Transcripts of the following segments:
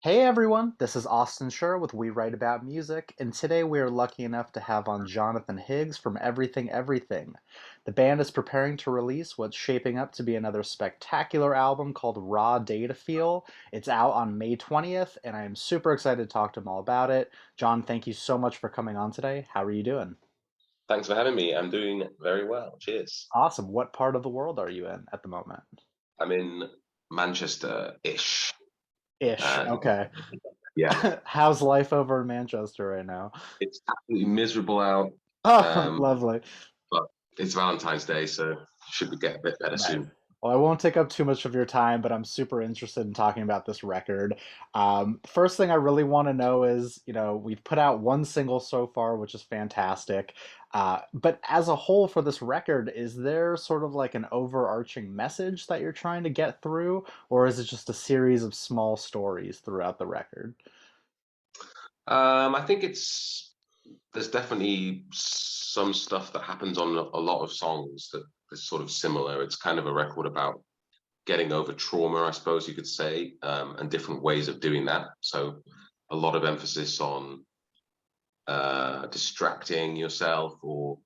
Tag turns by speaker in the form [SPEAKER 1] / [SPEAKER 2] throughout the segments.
[SPEAKER 1] Hey everyone, this is Austin Schur with We Write About Music, and today we are lucky enough to have on Jonathan Higgs from Everything Everything. The band is preparing to release what's shaping up to be another spectacular album called Raw Data Feel. It's out on May 20th, and I am super excited to talk to him all about it. John, thank you so much for coming on today. How are you doing?
[SPEAKER 2] Thanks for having me. I'm doing very well. Cheers.
[SPEAKER 1] Awesome. What part of the world are you in at the moment?
[SPEAKER 2] I'm in Manchester-ish.
[SPEAKER 1] Ish.
[SPEAKER 2] Uh,
[SPEAKER 1] Okay.
[SPEAKER 2] yeah,
[SPEAKER 1] How's life over in Manchester right now?
[SPEAKER 2] it's absolutely miserable out,
[SPEAKER 1] Oh,
[SPEAKER 2] um,
[SPEAKER 1] lovely.
[SPEAKER 2] but it's Valentine's Day, so should we get a bit better
[SPEAKER 1] Nice.
[SPEAKER 2] soon.
[SPEAKER 1] Well, I won't take up too much of your time, but I'm super interested in talking about this record. First thing I really want to know is, we've put out one single so far, which is fantastic. But as a whole for this record, is there sort of like an overarching message that you're trying to get through, or is it just a series of small stories throughout the record?
[SPEAKER 2] I think there's definitely some stuff that happens on a lot of songs that is sort of similar. It's kind of a record about getting over trauma, I suppose you could say, and different ways of doing that. So a lot of emphasis on distracting yourself or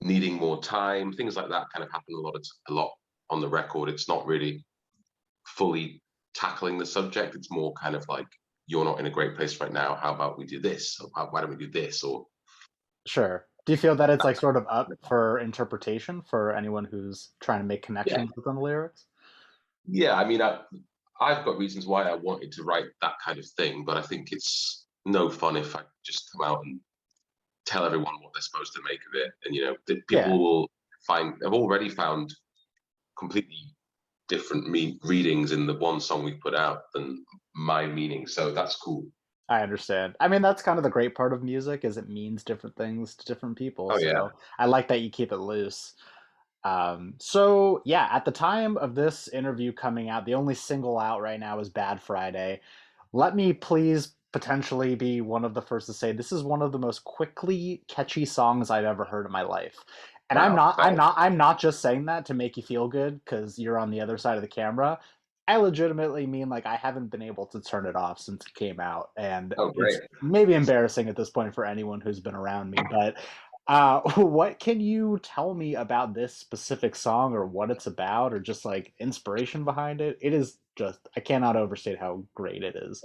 [SPEAKER 2] needing more time, things like that kind of happen a lot on the record. It's not really fully tackling the subject. It's more kind of like you're not in a great place right now. How about we do this? Or why don't we do this? Or
[SPEAKER 1] Sure. Do you feel that it's like sort of up for interpretation for anyone who's trying to make
[SPEAKER 2] yeah,
[SPEAKER 1] connections within the lyrics?
[SPEAKER 2] yeah. I've got reasons why I wanted to write that kind of thing, but I think it's no fun if I just come out and tell everyone what they're supposed to make of it. And
[SPEAKER 1] Yeah.
[SPEAKER 2] people will find. I've already found completely different readings in the one song we put out than my meaning. So that's cool.
[SPEAKER 1] I understand. I mean, that's kind of the great part of music is it means different things to different people.
[SPEAKER 2] Oh yeah.
[SPEAKER 1] So I like that you keep it loose. So yeah, at the time of this interview coming out, the only single out right now is Bad Friday. Let me please potentially be one of the first to say this is one of the most quickly catchy songs I've ever heard in my life. And I'm
[SPEAKER 2] Wow.
[SPEAKER 1] not I'm
[SPEAKER 2] Thanks.
[SPEAKER 1] not I'm not just saying that to make you feel good because you're on the other side of the camera. I legitimately mean like I haven't been able to turn it off since it came out, and
[SPEAKER 2] Oh
[SPEAKER 1] it's
[SPEAKER 2] great.
[SPEAKER 1] maybe embarrassing at this point for anyone who's been around me. But what can you tell me about this specific song, or what it's about, or just like inspiration behind it? It is just I cannot overstate how great it is.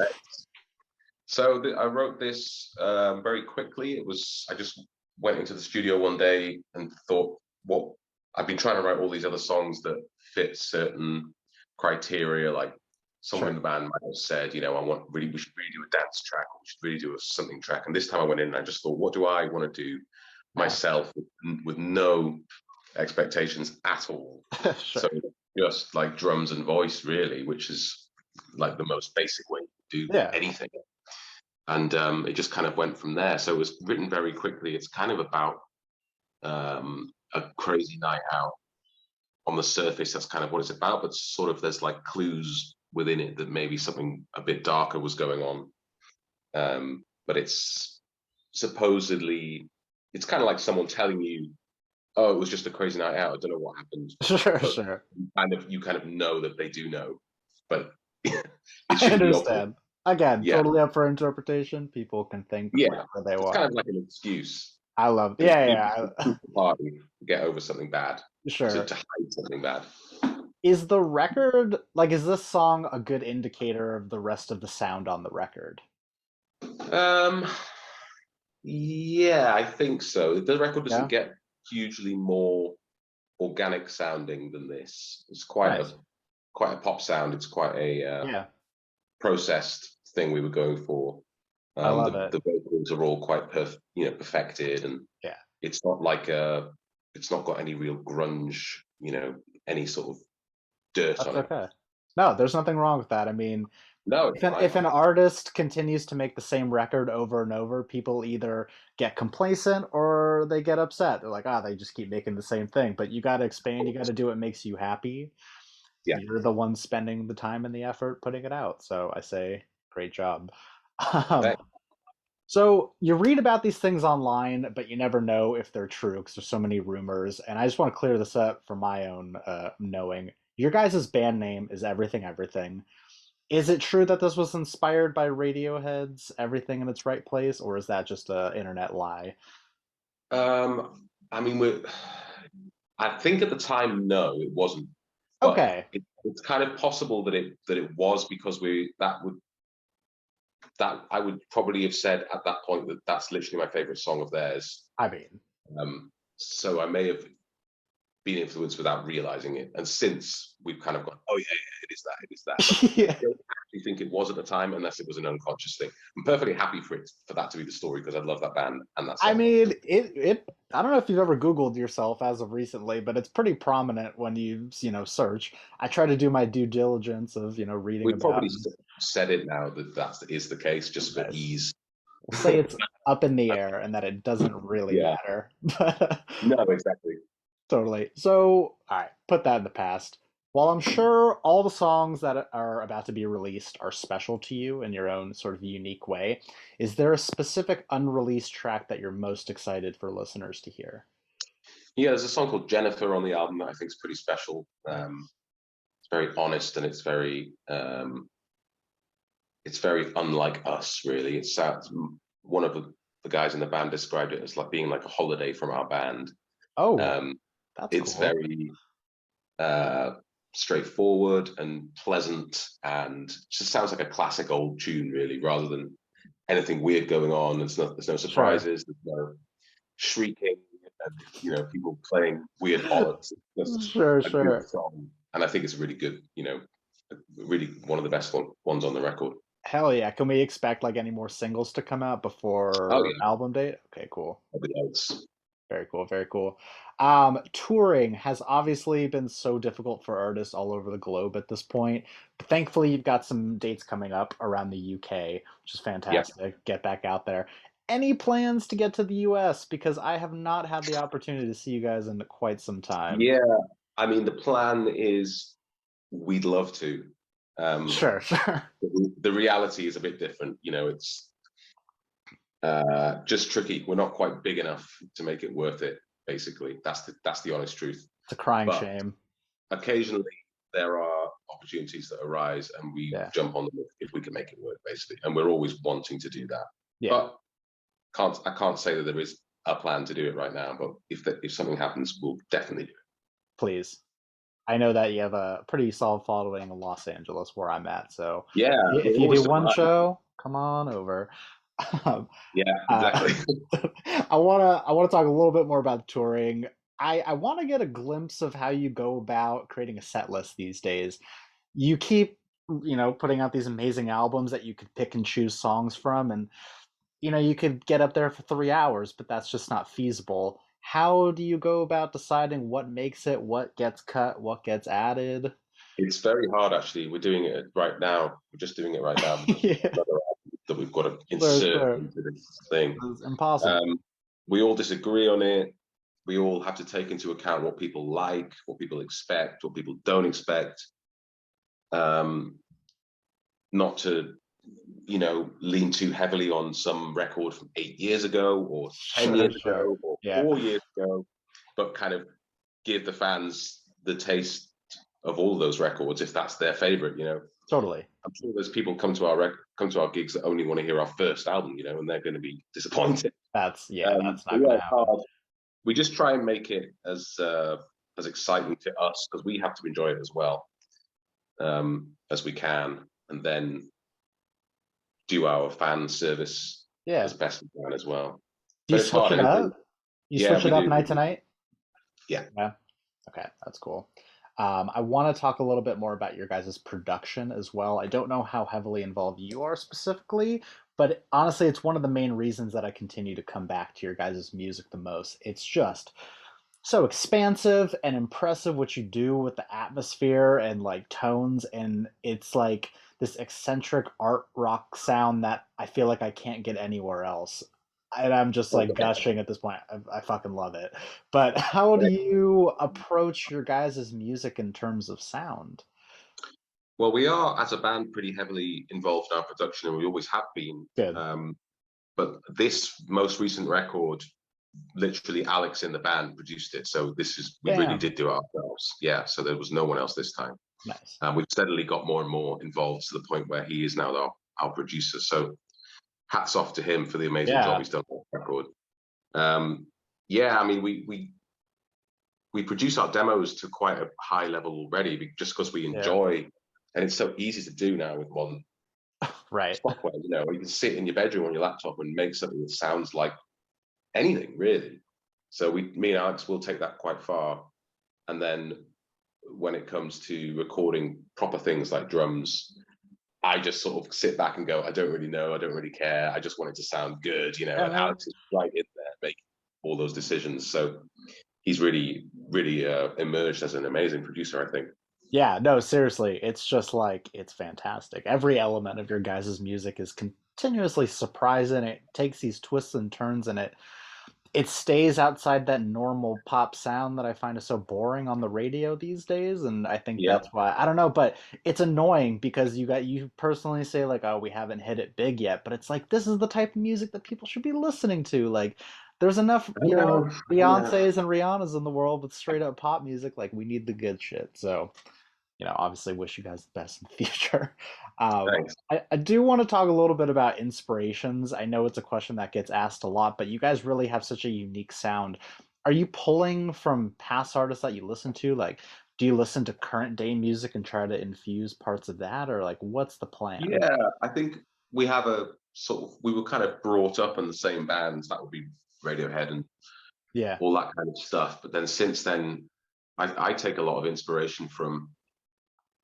[SPEAKER 2] So I wrote this very quickly. I just went into the studio one day and thought, what I've been trying to write all these other songs that fit certain criteria, like someone in
[SPEAKER 1] Sure.
[SPEAKER 2] the band might have said, we should really do a dance track, or we should really do a something track. And this time I went in and I just thought, what do I want to do
[SPEAKER 1] Nice.
[SPEAKER 2] myself with no expectations at all? So
[SPEAKER 1] Sure.
[SPEAKER 2] just like drums and voice, really, which is like the most basic way to do
[SPEAKER 1] Yeah.
[SPEAKER 2] anything. And it just kind of went from there. So it was written very quickly. It's kind of about a crazy night out. On the surface, that's kind of what it's about, but sort of there's like clues within it that maybe something a bit darker was going on. But it's supposedly, it's kind of like someone telling you, "Oh, it was just a crazy night out. I don't know what happened,"
[SPEAKER 1] Sure.
[SPEAKER 2] but
[SPEAKER 1] Sure.
[SPEAKER 2] you kind of know that they do know, but it
[SPEAKER 1] I
[SPEAKER 2] shouldn't be obvious.
[SPEAKER 1] understand. Again,
[SPEAKER 2] Yeah,
[SPEAKER 1] totally up for interpretation. People can think
[SPEAKER 2] yeah.
[SPEAKER 1] whatever they
[SPEAKER 2] It's kind
[SPEAKER 1] want.
[SPEAKER 2] of like an excuse
[SPEAKER 1] I love.
[SPEAKER 2] to
[SPEAKER 1] Yeah.
[SPEAKER 2] keep
[SPEAKER 1] Yeah. Yeah.
[SPEAKER 2] the party, to get over something bad,
[SPEAKER 1] Sure.
[SPEAKER 2] to hide something bad.
[SPEAKER 1] Is the record like? Is this song a good indicator of the rest of the sound on the record?
[SPEAKER 2] Um, yeah, I think so. The record doesn't
[SPEAKER 1] Yeah.
[SPEAKER 2] get hugely more organic sounding than this. It's
[SPEAKER 1] Nice.
[SPEAKER 2] quite a pop sound. It's quite a
[SPEAKER 1] Yeah.
[SPEAKER 2] processed thing we were going for.
[SPEAKER 1] I love
[SPEAKER 2] The
[SPEAKER 1] it.
[SPEAKER 2] vocals are all quite perfected, and
[SPEAKER 1] Yeah.
[SPEAKER 2] it's not like it's not got any real grunge, any sort of dirt
[SPEAKER 1] That's
[SPEAKER 2] on it.
[SPEAKER 1] okay. No, there's nothing wrong with that. I mean,
[SPEAKER 2] No,
[SPEAKER 1] if
[SPEAKER 2] it's
[SPEAKER 1] if
[SPEAKER 2] fine.
[SPEAKER 1] an artist continues to make the same record over and over, people either get complacent or they get upset. They're like, ah, they just keep making the same thing. But you got to expand. You got to do what makes you happy.
[SPEAKER 2] Yeah.
[SPEAKER 1] You're the one spending the time and the effort putting it out. So I say, great job. Um,
[SPEAKER 2] Thanks.
[SPEAKER 1] so you read about these things online, but you never know if they're true because there's so many rumors. And I just want to clear this up for my own knowing. Your guys' band name is Everything Everything. Is it true that this was inspired by Radiohead's Everything in Its Right Place, or is that just a internet lie?
[SPEAKER 2] I mean, I think at the time, no, it wasn't, but
[SPEAKER 1] Okay,
[SPEAKER 2] it's kind of possible that it was because we that I would probably have said at that point that that's literally my favorite song of theirs.
[SPEAKER 1] I mean,
[SPEAKER 2] So I may have been influenced without realizing it, and since we've kind of gone, oh yeah, yeah, it is that, it is that, but I
[SPEAKER 1] yeah.
[SPEAKER 2] don't actually think it was at the time, unless it was an unconscious thing. I'm perfectly happy for that to be the story because I love that band and that
[SPEAKER 1] I
[SPEAKER 2] song.
[SPEAKER 1] mean, it. I don't know if you've ever Googled yourself as of recently, but it's pretty prominent when you search. I try to do my due diligence of reading
[SPEAKER 2] We've
[SPEAKER 1] about
[SPEAKER 2] probably
[SPEAKER 1] and
[SPEAKER 2] said it now that that is the case, just for
[SPEAKER 1] nice.
[SPEAKER 2] ease.
[SPEAKER 1] We'll say it's up in the air and that it doesn't really
[SPEAKER 2] Yeah,
[SPEAKER 1] matter. But
[SPEAKER 2] no, exactly.
[SPEAKER 1] totally. So, all right, put that in the past. While I'm sure all the songs that are about to be released are special to you in your own sort of unique way, is there a specific unreleased track that you're most excited for listeners to hear?
[SPEAKER 2] Yeah, there's a song called Jennifer on the album that I think is pretty special. It's very honest and it's very unlike us, really. It's sad. One of the guys in the band described it as like being like a holiday from our band.
[SPEAKER 1] Oh,
[SPEAKER 2] Um,
[SPEAKER 1] that's
[SPEAKER 2] it's
[SPEAKER 1] cool.
[SPEAKER 2] very uh, straightforward and pleasant, and just sounds like a classic old tune, really, rather than anything weird going on. There's no
[SPEAKER 1] Sure.
[SPEAKER 2] surprises. There's no shrieking and people playing weird bollocks. It's just
[SPEAKER 1] Sure,
[SPEAKER 2] a good
[SPEAKER 1] sure.
[SPEAKER 2] song, and I think it's really good. Really one of the best ones on the record.
[SPEAKER 1] Hell yeah. Can we expect like any more singles to come out
[SPEAKER 2] Oh
[SPEAKER 1] before
[SPEAKER 2] yeah,
[SPEAKER 1] album date? Okay, cool.
[SPEAKER 2] probably else.
[SPEAKER 1] Very cool, very cool. Touring has obviously been so difficult for artists all over the globe at this point. But thankfully, you've got some dates coming up around the UK, which is
[SPEAKER 2] Yeah,
[SPEAKER 1] fantastic. Get back out there. Any plans to get to the US? Because I have not had the opportunity to see you guys in quite some time.
[SPEAKER 2] yeah. I mean, the plan is we'd love to. Um,
[SPEAKER 1] Sure, sure.
[SPEAKER 2] the reality is a bit different. It's just tricky. We're not quite big enough to make it worth it. Basically, that's the honest truth.
[SPEAKER 1] It's a crying
[SPEAKER 2] But
[SPEAKER 1] shame.
[SPEAKER 2] occasionally there are opportunities that arise, and we
[SPEAKER 1] Yeah,
[SPEAKER 2] jump on them if we can make it work. Basically, and we're always wanting to do that.
[SPEAKER 1] yeah.
[SPEAKER 2] But I can't say that there is a plan to do it right now. But if something happens, we'll definitely do it.
[SPEAKER 1] Please. I know that you have a pretty solid following in Los Angeles, where I'm at. So
[SPEAKER 2] Yeah,
[SPEAKER 1] if
[SPEAKER 2] we're
[SPEAKER 1] you do
[SPEAKER 2] always
[SPEAKER 1] one
[SPEAKER 2] surprised.
[SPEAKER 1] show, come on over. Um,
[SPEAKER 2] Yeah,
[SPEAKER 1] uh,
[SPEAKER 2] exactly.
[SPEAKER 1] I wanna talk a little bit more about touring. I want to get a glimpse of how you go about creating a set list these days. You keep putting out these amazing albums that you could pick and choose songs from, and you could get up there for 3 hours, but that's just not feasible. How do you go about deciding what makes it, what gets cut, what gets added?
[SPEAKER 2] It's very hard, actually. We're doing it right now. We're just doing it right now because we've got
[SPEAKER 1] Yeah,
[SPEAKER 2] another album that we've got to
[SPEAKER 1] sure,
[SPEAKER 2] insert
[SPEAKER 1] sure.
[SPEAKER 2] into this thing.
[SPEAKER 1] It's impossible.
[SPEAKER 2] Um, we all disagree on it. We all have to take into account what people like, what people expect, what people don't expect. Um, not to, lean too heavily on some record from 8 years ago or 10
[SPEAKER 1] Sure,
[SPEAKER 2] years
[SPEAKER 1] sure.
[SPEAKER 2] ago or
[SPEAKER 1] Yeah,
[SPEAKER 2] 4 years ago, but kind of give the fans the taste of all of those records if that's their favorite.
[SPEAKER 1] totally.
[SPEAKER 2] I'm sure there's people come to our gigs that only want to hear our first album, and they're going to be disappointed.
[SPEAKER 1] Yeah, that's
[SPEAKER 2] But
[SPEAKER 1] not
[SPEAKER 2] yeah,
[SPEAKER 1] gonna
[SPEAKER 2] it's
[SPEAKER 1] happen.
[SPEAKER 2] hard. We just try and make it as exciting to us because we have to enjoy it as well, as we can, and then do our fan service
[SPEAKER 1] Yeah.
[SPEAKER 2] as best we can as well.
[SPEAKER 1] Do you
[SPEAKER 2] But it's
[SPEAKER 1] switch
[SPEAKER 2] hard.
[SPEAKER 1] it
[SPEAKER 2] Anything?
[SPEAKER 1] up? You
[SPEAKER 2] Yeah,
[SPEAKER 1] switch
[SPEAKER 2] we
[SPEAKER 1] it up
[SPEAKER 2] do.
[SPEAKER 1] night to night?
[SPEAKER 2] Yeah,
[SPEAKER 1] Yeah. Okay, that's cool. I want to talk a little bit more about your guys' production as well. I don't know how heavily involved you are specifically, but honestly, it's one of the main reasons that I continue to come back to your guys' music the most. It's just so expansive and impressive what you do with the atmosphere and like tones, and it's like this eccentric art rock sound that I feel like I can't get anywhere else. And I'm just like gushing at this point. I fucking love it. But how do you approach your guys' music in terms of sound?
[SPEAKER 2] well, we are as a band pretty heavily involved in our production, and we always have been.
[SPEAKER 1] Good.
[SPEAKER 2] But this most recent record literally Alex in the band produced it. So we really
[SPEAKER 1] Damn.
[SPEAKER 2] did do it ourselves. Yeah. So there was no one else this time.
[SPEAKER 1] Nice.
[SPEAKER 2] We've steadily got more and more involved to the point where he is now our producer. So hats off to him for the amazing job
[SPEAKER 1] Yeah.
[SPEAKER 2] he's done on the record. Yeah, I mean, we produce our demos to quite a high level already, just because we
[SPEAKER 1] Yeah.
[SPEAKER 2] enjoy, and it's so easy to do now with modern
[SPEAKER 1] Right.
[SPEAKER 2] software. You know, you can sit in your bedroom on your laptop and make something that sounds like anything, really. So me and Alex will take that quite far, and then when it comes to recording proper things like drums, I just sort of sit back and go, I don't really know, I don't really care. I just want it to sound good, you know.
[SPEAKER 1] Yeah,
[SPEAKER 2] And
[SPEAKER 1] man.
[SPEAKER 2] Alex is right in there making all those decisions. So he's really, really emerged as an amazing producer, I think.
[SPEAKER 1] Yeah, no, seriously, it's just like it's fantastic. Every element of your guys' music is continuously surprising. It takes these twists and turns, and it stays outside that normal pop sound that I find is so boring on the radio these days. And I think
[SPEAKER 2] Yeah.
[SPEAKER 1] that's why I don't know, but it's annoying because you personally say like, oh, we haven't hit it big yet, but it's like this is the type of music that people should be listening to. Like, there's enough,
[SPEAKER 2] I know. Yeah.
[SPEAKER 1] Beyonces and Rihannas in the world with straight up pop music. Like, we need the good shit. So obviously wish you guys the best in the future.
[SPEAKER 2] Thanks.
[SPEAKER 1] I do want to talk a little bit about inspirations. I know it's a question that gets asked a lot, but you guys really have such a unique sound. Are you pulling from past artists that you listen to? Like, do you listen to current day music and try to infuse parts of that? Or, like, what's the plan?
[SPEAKER 2] Yeah, I think we have a sort of, we were kind of brought up in the same bands. That would be Radiohead and
[SPEAKER 1] Yeah,
[SPEAKER 2] all that kind of stuff. But then since then, I take a lot of inspiration from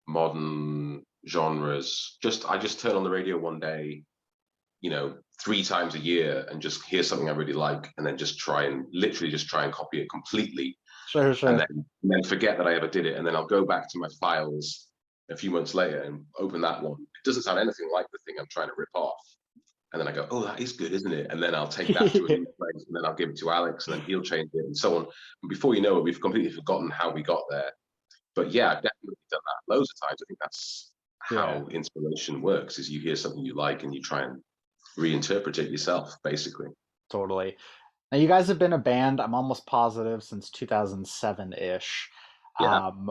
[SPEAKER 2] modern genres. I just turn on the radio one day, you know, 3 times a year and just hear something I really like, and then literally just try and copy it completely,
[SPEAKER 1] sure,
[SPEAKER 2] and
[SPEAKER 1] sure.
[SPEAKER 2] then forget that I ever did it, and then I'll go back to my files a few months later and open that one. It doesn't sound anything like the thing I'm trying to rip off. And then I go, oh, that is good, isn't it? And then I'll take that to a new place, and then I'll give it to Alex, and then he'll change it, and so on. And before you know it, we've completely forgotten how we got there. But yeah, I've definitely done that loads of times. I think that's
[SPEAKER 1] Yeah,
[SPEAKER 2] how inspiration works: is you hear something you like and you try and reinterpret it yourself, basically.
[SPEAKER 1] totally. Now, you guys have been a band, I'm almost positive, since 2007-ish.
[SPEAKER 2] Yeah.
[SPEAKER 1] Um,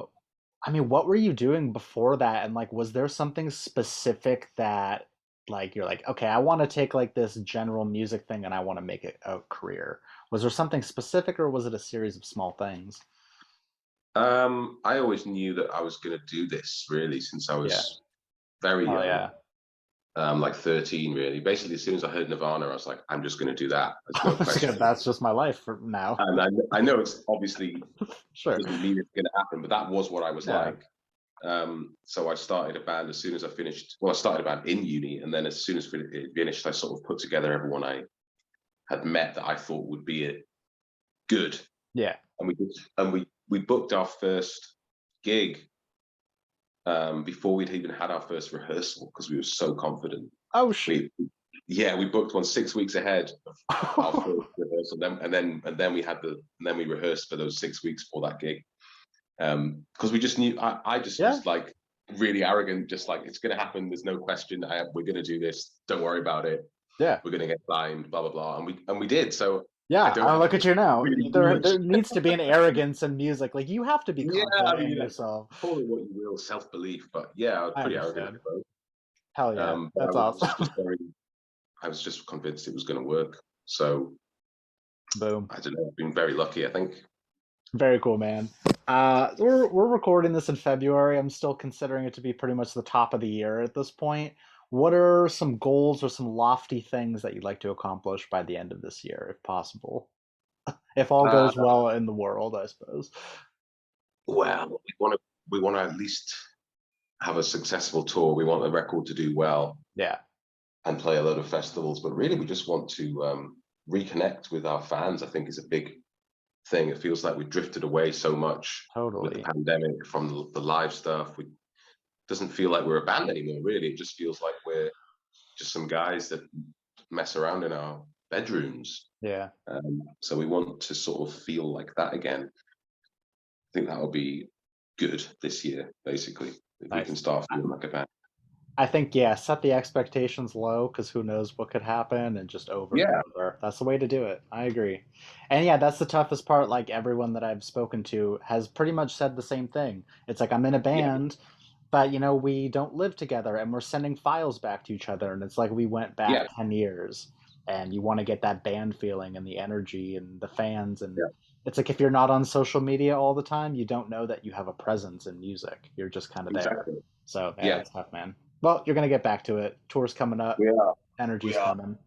[SPEAKER 1] I mean, what were you doing before that? And like, was there something specific that like you're like, okay, I want to take like this general music thing and I want to make it a career? Was there something specific or was it a series of small things?
[SPEAKER 2] I always knew that I was going to do this really since I
[SPEAKER 1] Yeah.
[SPEAKER 2] was very
[SPEAKER 1] Oh
[SPEAKER 2] young,
[SPEAKER 1] yeah.
[SPEAKER 2] like 13, really. Basically, as soon as I heard Nirvana, I was like, I'm just going to do that. There's no question.
[SPEAKER 1] That's just my life for now.
[SPEAKER 2] And I know it's obviously
[SPEAKER 1] Sure.
[SPEAKER 2] doesn't mean it's going to happen, but that was what I was
[SPEAKER 1] Yeah.
[SPEAKER 2] like. So I started a band as soon as I finished. Well, I started a band in uni, and then as soon as it finished, I sort of put together everyone I had met that I thought would be good,
[SPEAKER 1] Yeah.
[SPEAKER 2] and we booked our first gig before we'd even had our first rehearsal because we were so confident.
[SPEAKER 1] Oh shoot.
[SPEAKER 2] We Yeah, we booked one 6 weeks ahead of our first rehearsal, and then we rehearsed for those 6 weeks for that gig. Because we just knew I just
[SPEAKER 1] Yeah.
[SPEAKER 2] was like really arrogant, just like it's gonna happen, there's no question. We're gonna do this, don't worry about it,
[SPEAKER 1] Yeah.
[SPEAKER 2] we're gonna get signed, blah blah blah, and we did. So I
[SPEAKER 1] Yeah.
[SPEAKER 2] don't
[SPEAKER 1] I
[SPEAKER 2] have
[SPEAKER 1] look
[SPEAKER 2] to
[SPEAKER 1] at you now.
[SPEAKER 2] really do
[SPEAKER 1] There
[SPEAKER 2] much.
[SPEAKER 1] needs to be an arrogance in music. Like, you have to be
[SPEAKER 2] Yeah, I
[SPEAKER 1] confident in
[SPEAKER 2] mean,
[SPEAKER 1] yourself.
[SPEAKER 2] call it what you will, self-belief, but yeah, I was
[SPEAKER 1] I
[SPEAKER 2] pretty arrogant
[SPEAKER 1] understand.
[SPEAKER 2] about it.
[SPEAKER 1] Hell yeah.
[SPEAKER 2] But
[SPEAKER 1] That's awesome.
[SPEAKER 2] I was just convinced it was going to work. So
[SPEAKER 1] Boom.
[SPEAKER 2] I don't know, I've been very lucky, I think.
[SPEAKER 1] Very cool, man. We're recording this in February. I'm still considering it to be pretty much the top of the year at this point. What are some goals or some lofty things that you'd like to accomplish by the end of this year, if possible? If all
[SPEAKER 2] Uh,
[SPEAKER 1] goes well in the world, I suppose.
[SPEAKER 2] well, we want to at least have a successful tour. We want the record to do well
[SPEAKER 1] Yeah,
[SPEAKER 2] and play a load of festivals, but really we just want to reconnect with our fans. I think is a big thing. It feels like we drifted away so much with the
[SPEAKER 1] totally.
[SPEAKER 2] pandemic from the live stuff. We doesn't feel like we're a band anymore. Really, it just feels like we're just some guys that mess around in our bedrooms.
[SPEAKER 1] Yeah,
[SPEAKER 2] So we want to sort of feel like that again. I think that'll be good this year, basically. If we can
[SPEAKER 1] nice.
[SPEAKER 2] start feeling like a band.
[SPEAKER 1] I think, yeah, set the expectations low because who knows what could happen and just over
[SPEAKER 2] Yeah,
[SPEAKER 1] deliver. That's the way to do it. I agree. And yeah, that's the toughest part. Like everyone that I've spoken to has pretty much said the same thing. It's like I'm in a
[SPEAKER 2] yeah,
[SPEAKER 1] band, but we don't live together and we're sending files back to each other and it's like we went back
[SPEAKER 2] yeah,
[SPEAKER 1] 10 years and you want to get that band feeling and the energy and the fans and
[SPEAKER 2] yeah.
[SPEAKER 1] it's like if you're not on social media all the time, you don't know that you have a presence in music. You're just kind of there.
[SPEAKER 2] Exactly.
[SPEAKER 1] So, yeah,
[SPEAKER 2] Yeah,
[SPEAKER 1] it's tough, man. Well, you're gonna get back to it. Tour's coming up,
[SPEAKER 2] we are. We
[SPEAKER 1] energy's
[SPEAKER 2] are.
[SPEAKER 1] coming.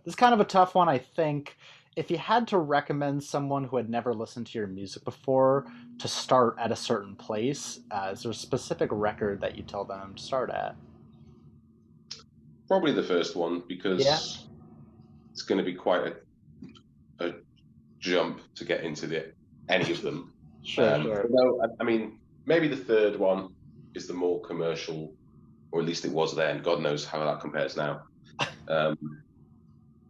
[SPEAKER 1] This is kind of a tough one, I think. If you had to recommend someone who had never listened to your music before to start at a certain place, is there a specific record that you tell them to start at?
[SPEAKER 2] Probably the first one
[SPEAKER 1] Yeah,
[SPEAKER 2] because it's going to be quite a jump to get into any of them.
[SPEAKER 1] sure, sure.
[SPEAKER 2] Although, I mean, maybe the third one is the more commercial, or at least it was then. God knows how that compares now. Um,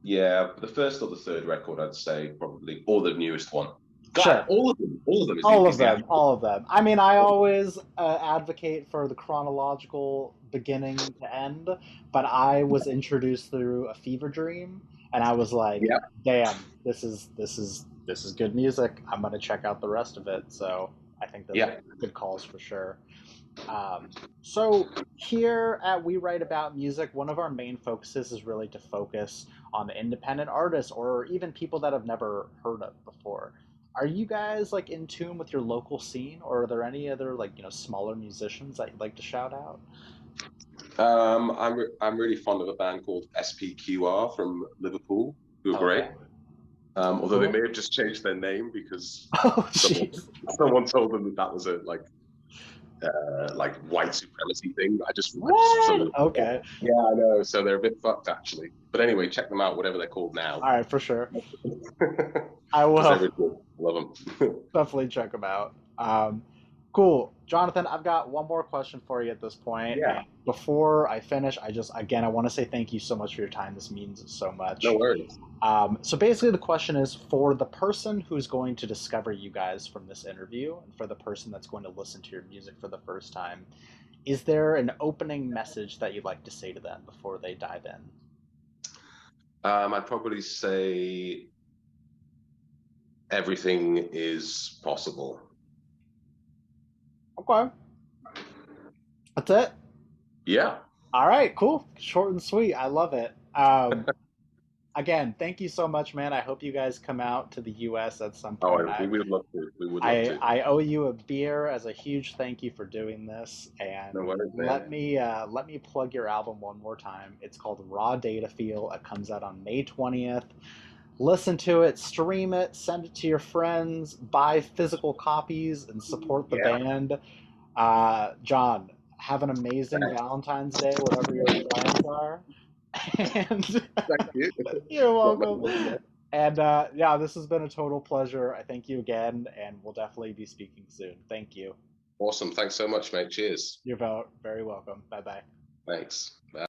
[SPEAKER 2] yeah, the first or the third record, I'd say probably, or the newest one. God,
[SPEAKER 1] Sure.
[SPEAKER 2] all of them
[SPEAKER 1] All of
[SPEAKER 2] is the
[SPEAKER 1] them,
[SPEAKER 2] actual.
[SPEAKER 1] all of them. I mean, I always advocate for the chronological beginning to end, but I was introduced through a fever dream, and I was like,
[SPEAKER 2] Yeah,
[SPEAKER 1] "Damn, this is good music. I'm gonna check out the rest of it." So I think those are
[SPEAKER 2] yeah.
[SPEAKER 1] good calls for sure. So here at We Write About Music, one of our main focuses is really to focus on the independent artists or even people that have never heard of before. Are you guys like in tune with your local scene, or are there any other like smaller musicians that you'd like to shout out?
[SPEAKER 2] I'm really fond of a band called SPQR from Liverpool, who are great.
[SPEAKER 1] Okay,
[SPEAKER 2] Although they
[SPEAKER 1] cool.
[SPEAKER 2] may have just changed their name because
[SPEAKER 1] Oh,
[SPEAKER 2] someone
[SPEAKER 1] jeez.
[SPEAKER 2] someone told them that that was a like white supremacy thing. I just for some
[SPEAKER 1] What?
[SPEAKER 2] reason,
[SPEAKER 1] Okay.
[SPEAKER 2] yeah, I know. So they're a bit fucked actually. But anyway, check them out, whatever they're called now,
[SPEAKER 1] All right, for sure. I
[SPEAKER 2] because they're
[SPEAKER 1] will.
[SPEAKER 2] really cool. Love them.
[SPEAKER 1] Definitely check them out. Cool. Jonathan, I've got one more question for you at this point. And
[SPEAKER 2] Yeah,
[SPEAKER 1] before I finish, again, I want to say thank you so much for your time. This means so
[SPEAKER 2] no
[SPEAKER 1] much.
[SPEAKER 2] worries.
[SPEAKER 1] So basically, the question is for the person who's going to discover you guys from this interview and for the person that's going to listen to your music for the first time, is there an opening message that you'd like to say to them before they dive in?
[SPEAKER 2] I'd probably say everything is possible.
[SPEAKER 1] Okay. That's it.
[SPEAKER 2] Yeah.
[SPEAKER 1] All right, cool. Short and sweet. I love it. Again, thank you so much, man. I hope you guys come out to the US at some
[SPEAKER 2] Oh,
[SPEAKER 1] point.
[SPEAKER 2] we would love to. We would love to.
[SPEAKER 1] I owe you a beer as a huge thank you for doing this.
[SPEAKER 2] No
[SPEAKER 1] And
[SPEAKER 2] worries, man.
[SPEAKER 1] let me plug your album one more time. It's called Raw Data Feel. It comes out on May 20th. Listen to it, stream it, send it to your friends, buy physical copies, and support the
[SPEAKER 2] Yeah.
[SPEAKER 1] band. John, have an amazing Valentine's Day, whatever your plans are. And
[SPEAKER 2] Thank you.
[SPEAKER 1] you're
[SPEAKER 2] Got my
[SPEAKER 1] welcome.
[SPEAKER 2] name there.
[SPEAKER 1] And yeah, this has been a total pleasure. I thank you again, and we'll definitely be speaking soon. Thank you.
[SPEAKER 2] Awesome. Thanks so much, mate. Cheers.
[SPEAKER 1] You're very welcome. Bye bye.
[SPEAKER 2] Thanks. Bye.